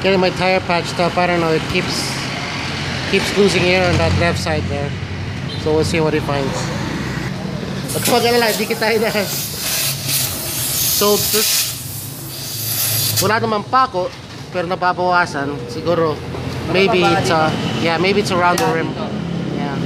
getting my tire patched up. I don't know, it keeps losing air on that left side there. So we'll see what he finds. But mag-alala, hindi kita inahan. So this, wala naman pako, pero nababawasan. Siguro maybe it's yeah, maybe it's around the rim. Yeah.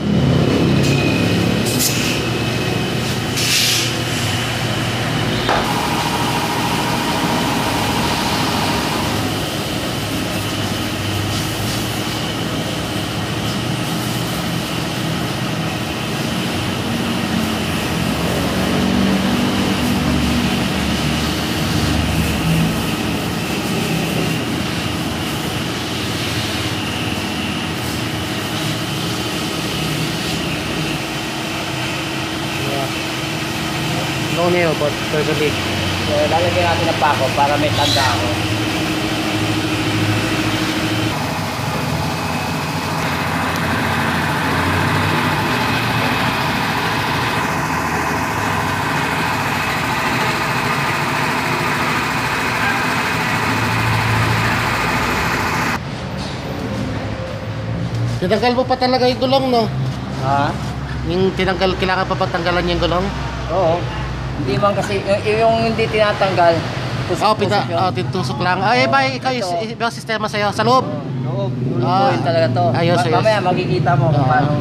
No nail, but there's a leak. So, lalagyan natin ng pako para may tanda ako. Tinanggal mo pa talaga yung gulong, no? Ha? Yung tinanggal, kailangan pa ba tanggalan yung gulong? Oo. Hindi man kasi, yung hindi tinatanggal, titusok lang. Ay, ba, ikaw yung sistema sa'yo, sa loob? Loob, lulutuin talaga to. Ayos. Mamaya makikita mo kung paano.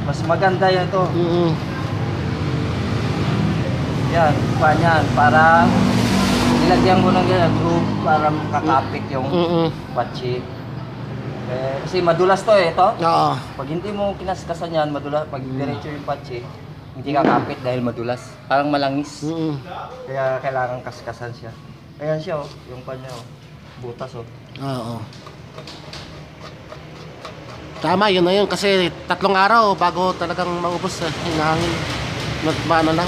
Mas maganda yan to. Yan, yan, para nilagyan mo ng groove para kakapit yung patsi. Kasi madulas to ito. Oo. Pag hindi mo kinaskasan yan, madulas. Pag diretso yung patsi, hindi kakapit dahil madulas. Parang malangis. Kaya kailangan kaskasan siya. Ayan siya yung kanya butas Oo. Tama, yun na yun. Kasi 3 araw bago talagang maubos yung hangin. Maano lang.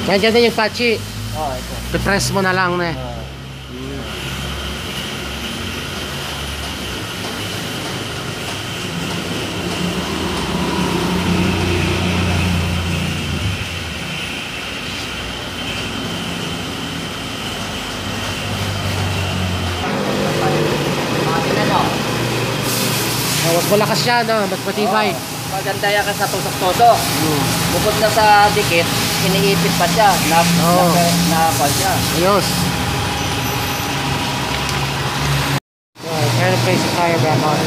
Nandiyan na yung patsi. ito. I-press mo na lang na. Mas malakas siya, no? Mas matibay. Maganda yan ka sa tusok-todo. Bukod na sa dikit, iniipit pa siya. Na siya. Ayos. Try to place the tire back on.